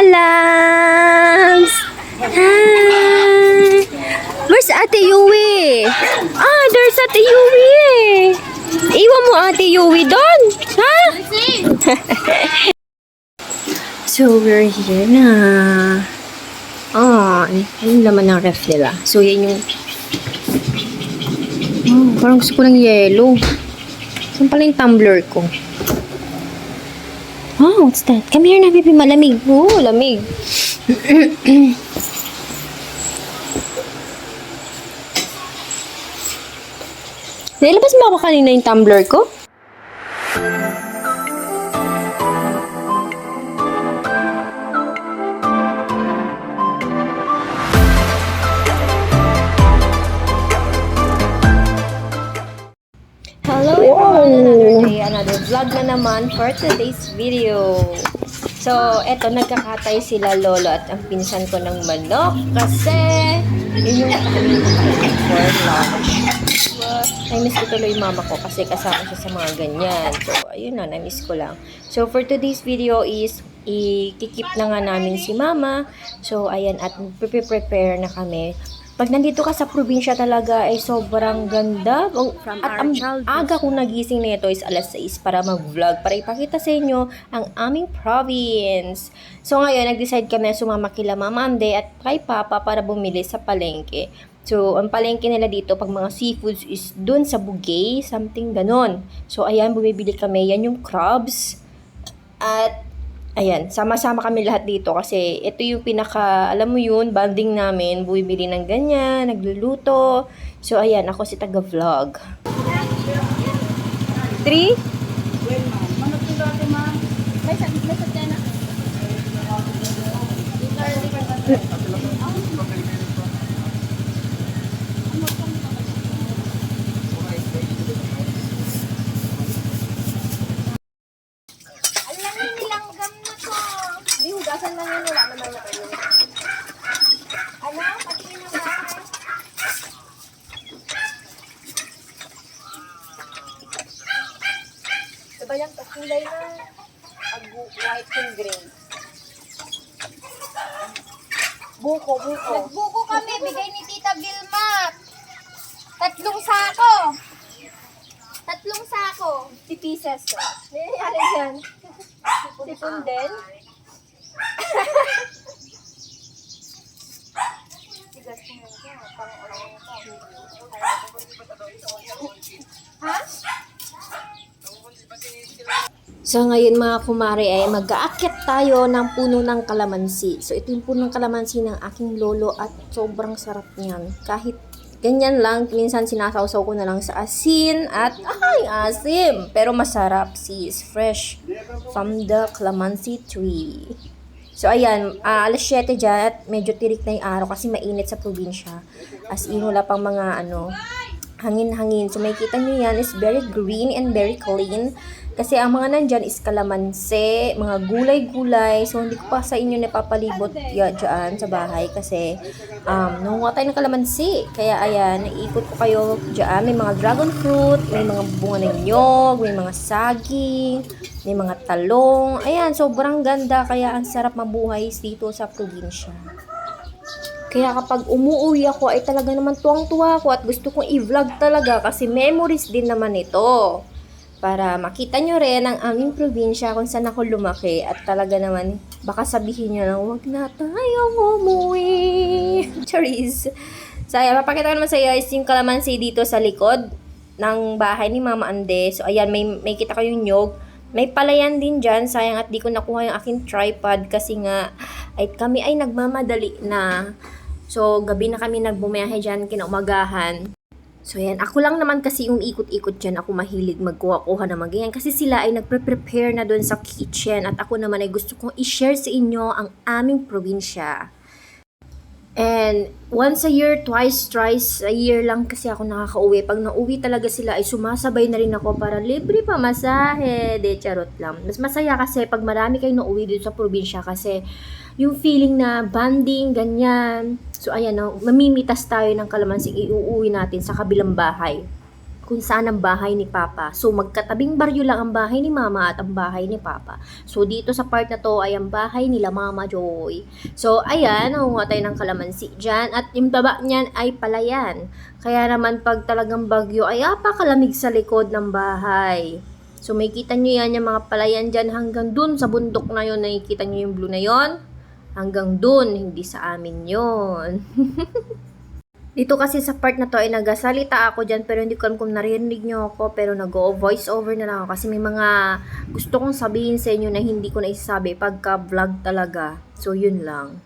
Kalams! Hi! Where's Ate Yui? There's Ate Yui. Iwan mo Ate Yui doon. Ha? So, we're here na. Yung laman ng ref nila. So, yan yung... parang gusto ko ng yellow. Saan pala yung tumbler ko? What's that? Come here na, baby. Malamig. Lamig. Nailabas mo ako kanina yung tumbler ko? Hello everyone! Another day, another vlog na naman for today's video. So, eto, nagkakatay sila lolo at ang pinsan ko ng manok kasi yun yung kakainin ko for lunch. Na-miss ko tuloy yung mama ko kasi kasama siya sa mga ganyan. So, ayun na, na-miss ko lang. So, for today's video is i-keep na nga namin si mama. So, ayan, at prepare na kami. Pag nandito ka sa probinsya talaga ay sobrang ganda. At ang aga kong nagising na ito is alas 6 para mag-vlog. Para ipakita sa inyo ang aming province. So ngayon, nag-decide kami na sumama kila Mama Ande at kay Papa para bumili sa palengke. So, ang palengke nila dito, pag mga seafoods is dun sa Bugay, something ganon. So, ayan, bumibili kami. Yan yung crabs. At ayan, sama-sama kami lahat dito kasi ito yung pinaka, alam mo yun, banding namin, bumibili ng ganyan, nagluluto. So, ayan, ako si taga-vlog. 3? Hugasan lang yun, wala naman na kayo. Ano? Pagkain ng bahay. Diba yung kulay na white and gray? Buko. Nagbuko kami, bigay ni Tita Vilma. 3 sako. 3 sako. 50 pieces. Ano yan? Sipon din? Ha? So ngayon mga kumare ay mag-aakyat tayo ng puno ng kalamansi. So ito yung puno ng kalamansi ng aking lolo at sobrang sarap niyan. Kahit ganyan lang, minsan sinasawsaw ko na lang sa asin at asim. Pero masarap, sis, fresh from the calamansi tree. So ayan, alas 7 dyan at medyo tirik na yung araw kasi mainit sa probinsya. As in, wala pang mga hangin-hangin. So makikita nyo yan is very green and very clean. Kasi ang mga nandyan is kalamansi, mga gulay-gulay. So hindi ko pa sa inyo napapalibot dyan sa bahay kasi nangunga tayo ng kalamansi. Kaya ayan, naikot ko kayo dyan. May mga dragon fruit, may mga bunga ng nyog, may mga saging, may mga talong. Ayan, sobrang ganda. Kaya ang sarap mabuhay dito sa probinsya. Kaya kapag umuwi ako ay talaga naman tuwang-tuwa ako at gusto kong i-vlog talaga kasi memories din naman ito. Para makita nyo rin ang aming probinsya kung saan ako lumaki at talaga naman baka sabihin nyo lang wag na tayong umuwi. Charis. So ayan, papakita ko naman sa iyo is yung kalamansi dito sa likod ng bahay ni Mama Ande. So ayan, may kita ko yung nyog. May palayan din dyan. Sayang at di ko nakuha yung aking tripod kasi nga ay kami ay nagmamadali na. So gabi na kami nagbumiyahe dyan kinaumagahan. So yan, ako lang naman kasi yung ikot-ikot dyan, ako mahilig magkuha-kuha ng ganyan kasi sila ay nagpre-prepare na doon sa kitchen at ako naman ay gusto kong i-share sa inyo ang aming probinsya. And once a year, twice a year lang kasi ako nakaka-uwi. Pag nauwi talaga sila ay sumasabay na rin ako para libre pa masahe. De, charot lang. Mas masaya kasi pag marami kayong nauwi dito sa probinsya kasi yung feeling na bonding, ganyan. So, ayan, mamimitas tayo ng kalamansi, iuuwi natin sa kabilang bahay. kung saan ang bahay ni Papa. So, magkatabing baryo lang ang bahay ni Mama at ang bahay ni Papa. So, dito sa part na to ay ang bahay nila Mama Joy. So, ayan, nakuha tayo ng kalamansi dyan. At yung baba niyan ay palayan. Kaya naman pag talagang bagyo ay apakalamig sa likod ng bahay. So, may kita nyo yan, yung mga palayan dyan hanggang dun sa bundok na yun. Nakikita nyo yung blue na yon. Hanggang dun, hindi sa amin yon. Dito kasi sa part na to ay nagasalita ako dyan pero hindi ko alam kung narinig nyo ako pero nag-voice over na lang ako kasi may mga gusto kong sabihin sa inyo na hindi ko na isasabi pagka vlog talaga. So yun lang.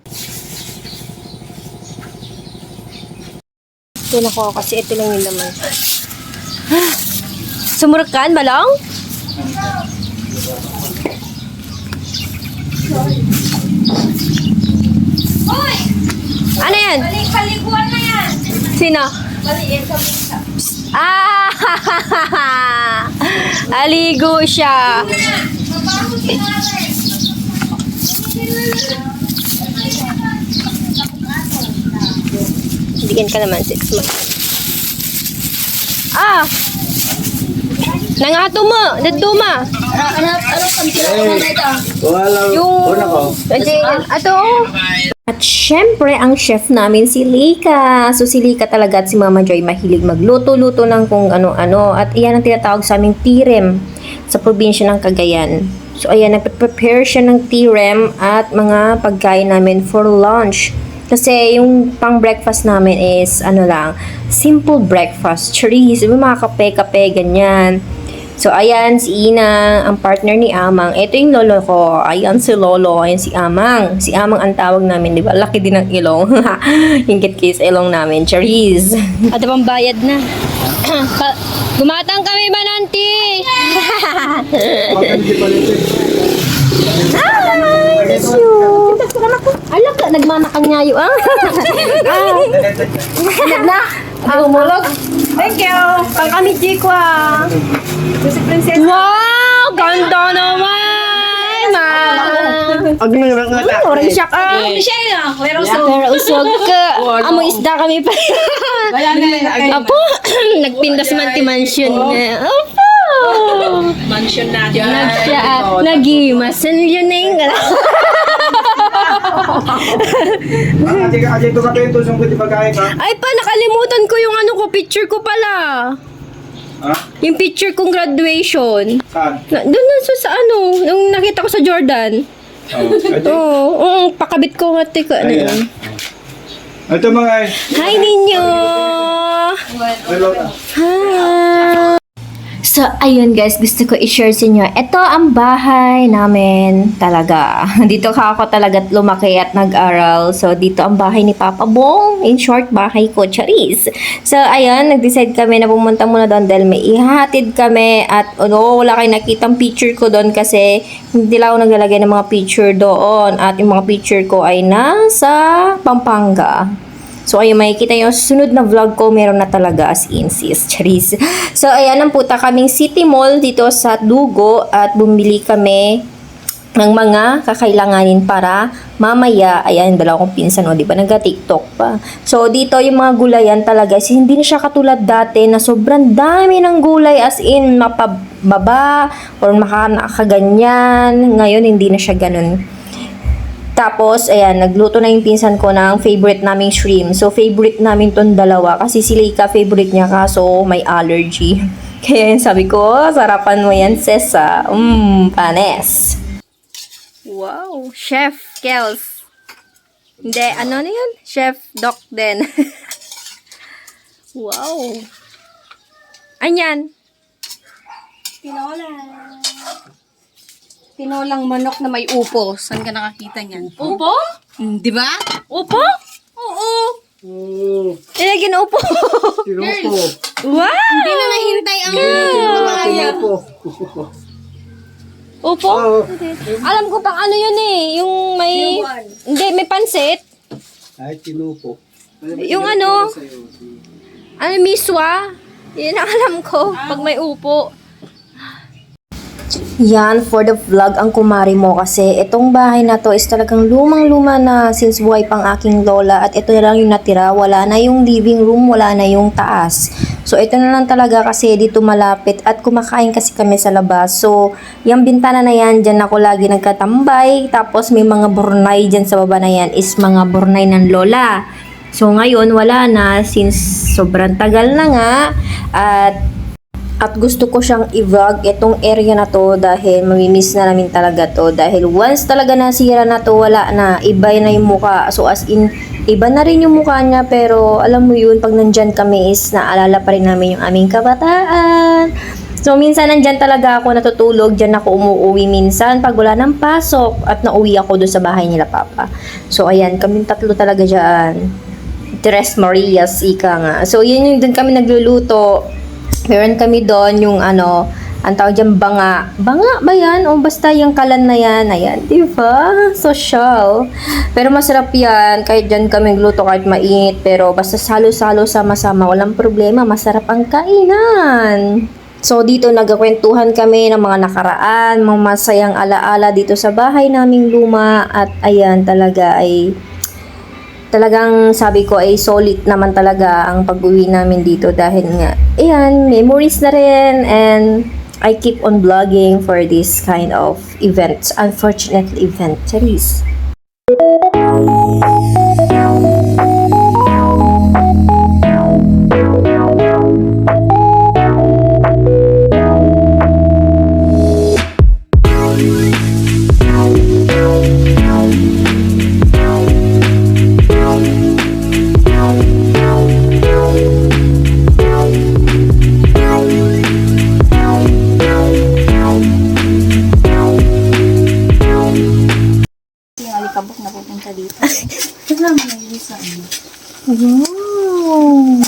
Ito na ko kasi ito lang yung laman. Sumurkan balong? Hoy! Ano yan? Paliguan na yan! Sino? Baliin sa misa. Ah! Aligo siya. Mabaho si Mother. Bigyan ka naman, 6 months. Ah! Nangato mo! Daduma! Ano kami kinakaman na ito? Wala. Yung... Ato! At syempre, ang chef namin si Lika. So, si Lika talaga at si Mama Joy mahilig magluto-luto ng kung ano-ano. At iyan ang tinatawag sa aming tirem sa probinsya ng Cagayan. So, ayan, nagpe-prepare siya ng tirem at mga pagkain namin for lunch. Kasi yung pang breakfast namin is, simple breakfast. Chorizo, mga kape-kape, ganyan. So, ayan, si Ina, ang partner ni Amang. Ito yung lolo ko. Ayan si Lolo. Ayan si Amang. Si Amang ang tawag namin, di ba? Laki din ang ilong. Hingkit kiss ilong namin. Charis. At pang bayad na. Gumatang kami ba, Nanti? Hi! That's you. Alam ka, nagmamakang nyayo, ah. Na. Umulog. Thank you. Pang kami, Chico, ah. Si Princess. Wow! Ganda naman! Orange siya ka. Pero usog ka. Amo isda kami pa. Apo, nagpindas mansion na. Apo! Mansion na dyan. Nagimasan yun na yung Ay pa, nakalimutan ko yung picture ko pala. Ha? Yung picture kong graduation. Saan? Doon na sa yung nakita ko sa Jordan. Ito. Oo, pakabit ko nga teka. Ayan. Ito mga Hi ninyo! hello na. Hi! So, ayun guys, gusto ko i-share sa inyo. Ito ang bahay namin talaga. Dito ako talaga lumaki at nag-aral. So, dito ang bahay ni Papa Bong. In short, bahay ko, Charis. So, ayun, nag-decide kami na pumunta muna doon dahil may ihatid kami. At wala kayo nakitang picture ko doon kasi hindi lang ako naglalagay ng mga picture doon. At yung mga picture ko ay nasa Pampanga. So, ayun, makikita nyo, susunod na vlog ko, meron na talaga as in, sis, charis. So, ayan, nampunta kaming City Mall dito sa Dugo at bumili kami ng mga kakailanganin para mamaya, ayan, dalawa kong pinsan, di ba, nag-TikTok pa. So, dito yung mga gulayan talaga, hindi na siya katulad dati na sobrang dami ng gulay as in, mapababa or makakaganyan. Ngayon, hindi na siya ganun. Tapos, ayan, nagluto na yung pinsan ko ng favorite naming shrimp. So, favorite namin ton dalawa. Kasi si Leika, favorite niya kaso may allergy. Kaya yun, sabi ko, sarapan mo yan, Sesa. Panes. Wow, Chef Kels. Hindi, ano na yun? Chef Doc din. Wow. Anyan? Tinolang manok na may upo. Saan ka nakakita niyan? Upo? Di ba? Upo? Oo. Ilagyan upo. Wow! Hindi na nahintay ang mamaya. Upo? Alam ko pang ano yun eh. Yung may... Hindi, may pansit. Ay, tinupo. Yung miswa. Yun ang alam ko. Pag may upo. Yan, for the vlog ang kumari mo kasi itong bahay na to is talagang lumang-luma na since buhay pang aking lola at ito na lang yung natira, wala na yung living room, wala na yung taas. So ito na lang talaga kasi dito malapit at kumakain kasi kami sa labas. So yung bintana na yan, dyan ako lagi nagkatambay, tapos may mga burnay dyan sa baba na yan is mga burnay ng lola. So ngayon wala na since sobrang tagal na nga at gusto ko siyang i-vlog itong area na to dahil mamimiss na namin talaga to. Dahil once talaga nasira na to, wala na. Iba na yung mukha. So as in, iba na rin yung mukha niya. Pero alam mo yun, pag nandyan kami is naalala pa rin namin yung aming kabataan. So minsan nandyan talaga ako natutulog. Dyan ako umuwi minsan pag wala ng pasok. At nauwi ako doon sa bahay nila papa. So ayan, kaming tatlo talaga dyan. Tres Marias, ika nga. So yun yung doon kami nagluluto. Meron kami doon yung ang tawag dyan, banga. Banga ba yan? O basta yung kalan na yan. Ayan, diba? Social. Pero masarap yan. Kahit dyan kami gluto, kahit mainit. Pero basta salo-salo, sama-sama. Walang problema. Masarap ang kainan. So, dito nagkakwentuhan kami ng mga nakaraan, mga masayang alaala dito sa bahay naming luma. At ayan, talagang sabi ko ay solid naman talaga ang pag-uwi namin dito dahil nga, ayan, memories na rin and I keep on vlogging for this kind of events, unfortunate event. Charis. Yung alikabok na pupunta dito. Wow.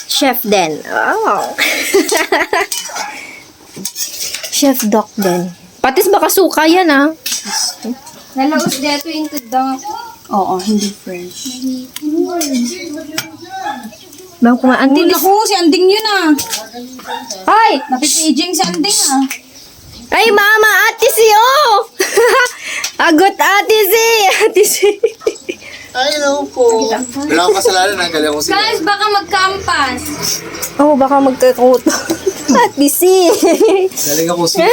Chef Den. Wow. Chef Doc Den. Patis baka suka yan Nalaos dito into dang ako. Oo, hindi fresh. Bang kumaan Hindi naku, si Anding yun ah. Ay! Napipaging si Anding ah. Ay, mama! Ate si oh! Agot ate si! Ay, no po. Wala akong kasalanan, nanggaling ko sila. Guys, baka magkampas. Oh, baka magkakuto. Ate si! Galing ako sila.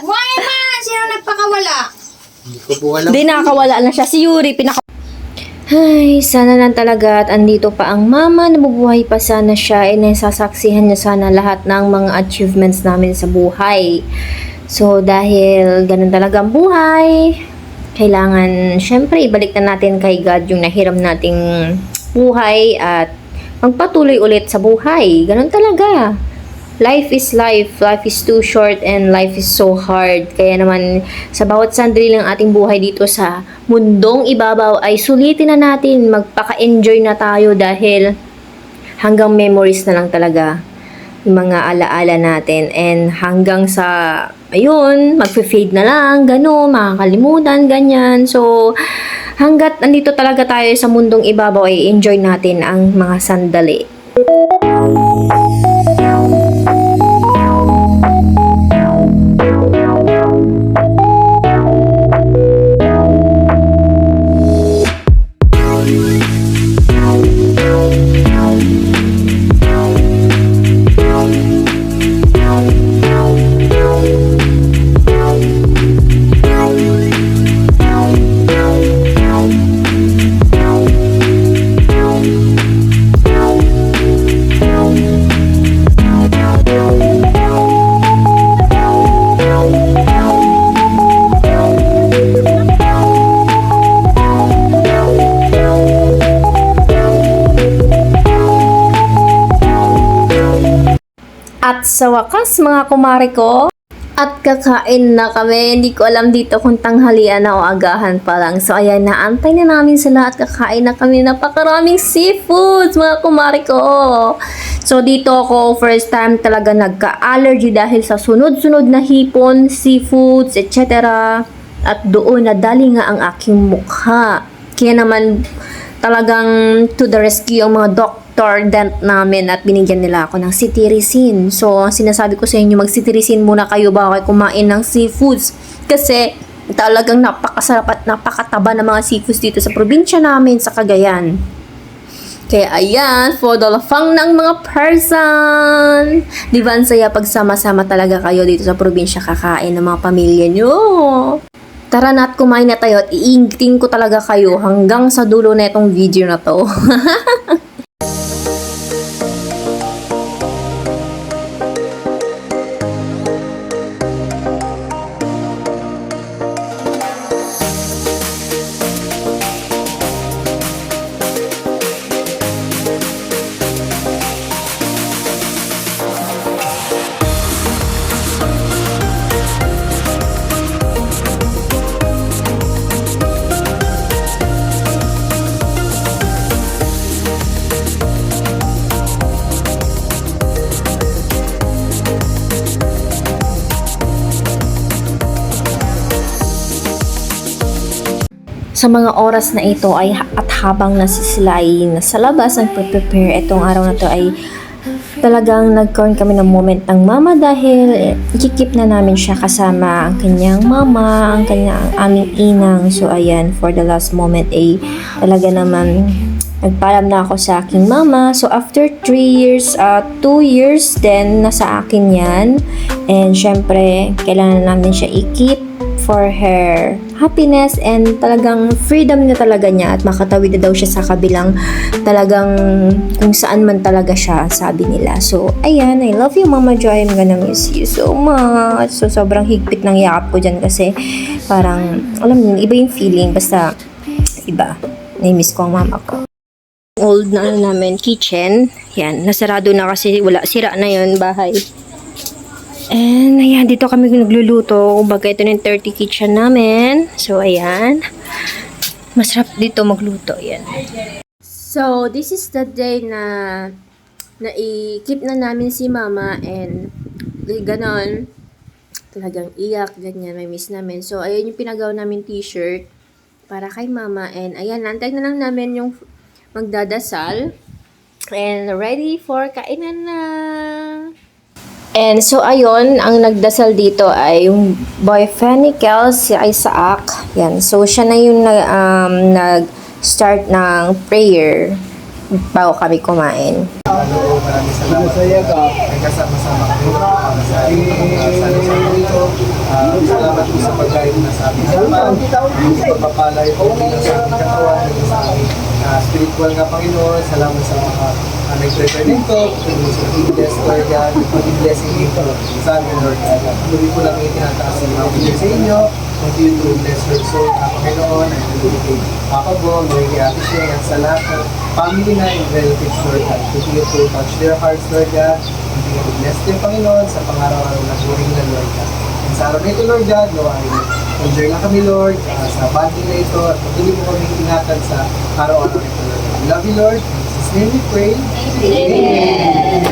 Why man? Sino nagpakawala? Hindi ko po alam. Hindi, nakakawala na siya. Si Yuri, Ay, sana lang talaga at andito pa ang mama, nabubuhay pa sana siya, nasasaksihan niya sana lahat ng mga achievements namin sa buhay. So, dahil ganun talaga ang buhay, kailangan, syempre, ibalik na natin kay God yung nahiram nating buhay at magpatuloy ulit sa buhay. Ganun talaga. Life is life. Life is too short and life is so hard. Kaya naman, sa bawat sandali ng ating buhay dito sa mundong ibabaw ay sulitin na natin. Magpaka-enjoy na tayo dahil hanggang memories na lang talaga yung mga alaala natin. And hanggang sa, ayun, magfe-fade na lang, gano'n, makakalimutan, ganyan. So, hanggat nandito talaga tayo sa mundong ibabaw ay enjoy natin ang mga sandali. At sa wakas, mga kumari ko, at kakain na kami. Hindi ko alam dito kung tanghalian na o agahan pa lang. So, ayan, naantay na namin sila at kakain na kami. Napakaraming seafoods, mga kumari ko. So, dito ako, first time talaga nagka-allergy dahil sa sunod-sunod na hipon, seafoods, etc. At doon, nadali nga ang aking mukha. Kaya naman, talagang to the rescue ang mga tordent namin at binigyan nila ako ng cetirizine. So, ang sinasabi ko sa inyo, mag-cetirizine muna kayo bago kayo kumain ng seafoods. Kasi, talagang napakasarap at napakataba ng mga seafoods dito sa probinsya namin sa Cagayan. Kaya ayan, for the lafang ng mga person. Di ba ang saya pag sama-sama talaga kayo dito sa probinsya kakain ng mga pamilya nyo? Tara na at kumain na tayo at iingting ko talaga kayo hanggang sa dulo na itong video na to. Sa mga oras na ito ay at habang sila ay nasa labas nagpe-prepare, itong araw na to ay talagang nagkaroon kami ng moment ng mama dahil ikikip na namin siya kasama ang kanyang mama, ang aming inang. So ayan, for the last moment ay talaga naman nagpaalam na ako sa aking mama. So after 3 years, 2 years then nasa akin yan. And syempre, kailangan namin siya i-keep for her happiness and talagang freedom na talaga niya at makatawid na daw siya sa kabilang talagang kung saan man talaga siya, sabi nila. So, ayan, I love you Mama Joy, I'm gonna miss you so much. So, sobrang higpit ng yakap ko dyan kasi parang, alam niyo, iba yung feeling, basta iba, na-miss ko ang mama ko. Old na namin kitchen, yan, nasarado na kasi wala, sira na yun bahay. And, ayan, dito kami nagluluto. Kumbaga, ito na yung 30 kitchen namin. So, ayan. Masarap dito magluto. Ayan. So, this is the day na i-keep na namin si mama and ganon. Talagang iyak, ganyan. May miss namin. So, ayan yung pinagawa namin t-shirt para kay mama. And, ayan, nantay na lang namin yung magdadasal. And, ready for kainan na. And so, ayun, ang nagdasal dito ay yung boyfriend ni Kel, si Isaac. Yan. So, siya na yung nag-start ng prayer bago kami kumain. Hello, maraming salamat. Nagkasama-sama kami para sa salo-salo dito. Salamat po sa pagkain na sa aming halaman. Pagpapalay po ng sa aming katawan, sa aming spiritual nga Panginoon. Salamat sa mga nag-prepare nito. Bless Lord God, maging blessing dito sa amin Lord God. Tuloy po lang itinataas ang mga video sa inyo. Continue to bless your soul, Panginoon. Ay tuloy kay Papa Bo, Lord kay Ate Shea, at sa lahat ng family na and relatives Lord God. Continue to touch their hearts Lord God. Continue to bless them Panginoon sa pangaraw-araw na turing na Lord God. And sa araw na ito Lord God, no, ay enjoy lang kami Lord sa bonding na ito at patuloy mo kami ingatan sa araw-araw na ito Lord God. We love you Lord. In Jesus' name we pray. Amen.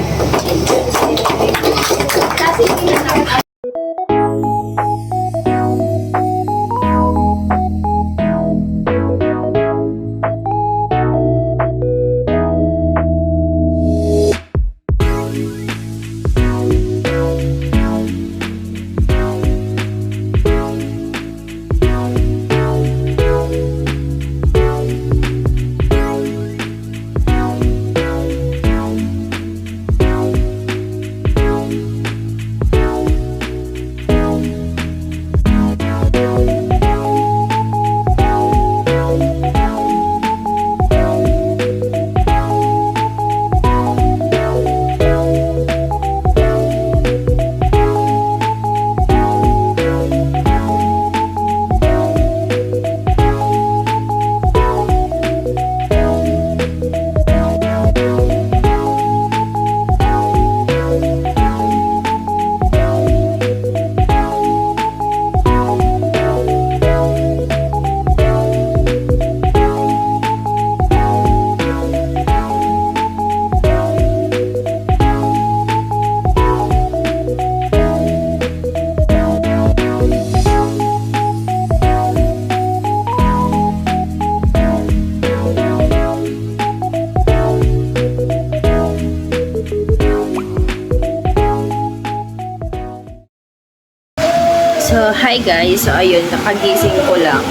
guys, so ayun, nakagising ko lang.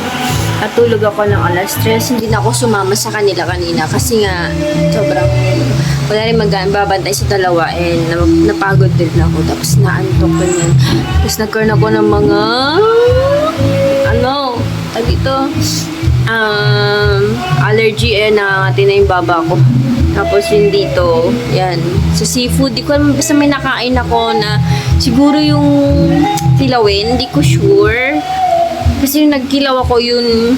At tulog ako ng alas 3. Hindi na ako sumama sa kanila kanina kasi nga sobrang wala rin babantay sa dalawa and napagod din ako. Tapos naantok ko niyan. Tapos nagkaroon ako ng mga allergy nangatin na yung baba ko. Tapos yun dito, yan. Sa seafood, di ko alam, basta may nakain ako na siguro yung tilawin, hindi ko sure. Kasi yung nagkilaw ako yung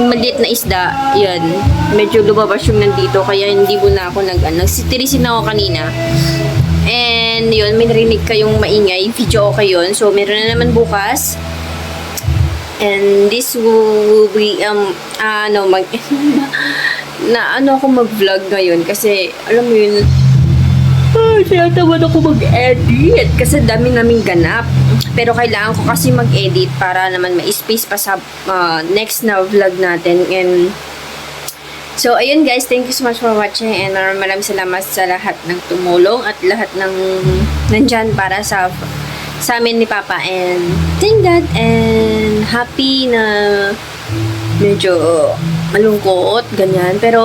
maliit na isda, yan. Medyo lumabas yung nandito, kaya hindi muna ako nagsitirisin ako kanina. And yun, may narinig kayong maingay, video okay yun. So, meron na naman bukas. And this will be, ako mag-vlog ngayon kasi, alam mo yun, sinataman ako mag-edit kasi dami naming ganap. Pero kailangan ko kasi mag-edit para naman ma-space pa sa next na vlog natin. And so, ayun guys, thank you so much for watching and maraming salamat sa lahat ng tumulong at lahat ng nandyan para sa amin ni Papa, and thank God and happy na medyo malungkot, ganyan. Pero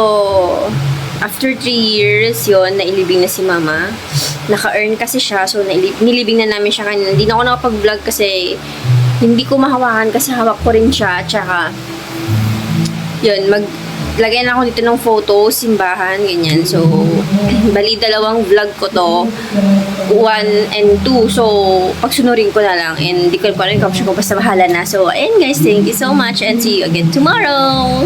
after 3 years yun, nailibing na si Mama. Naka-earn kasi siya, so nilibing na namin siya kanina. Hindi na ako nakapag-vlog kasi hindi ko mahawakan kasi hawak ko rin siya. Tsaka yun, lagyan ako dito ng photo, simbahan, ganyan. So, bali 2 vlog ko to. 1 and 2. So, pagsunurin ko na lang. And di ko pa rin caption ko, basta bahala na. So, ayun guys, thank you so much and see you again tomorrow.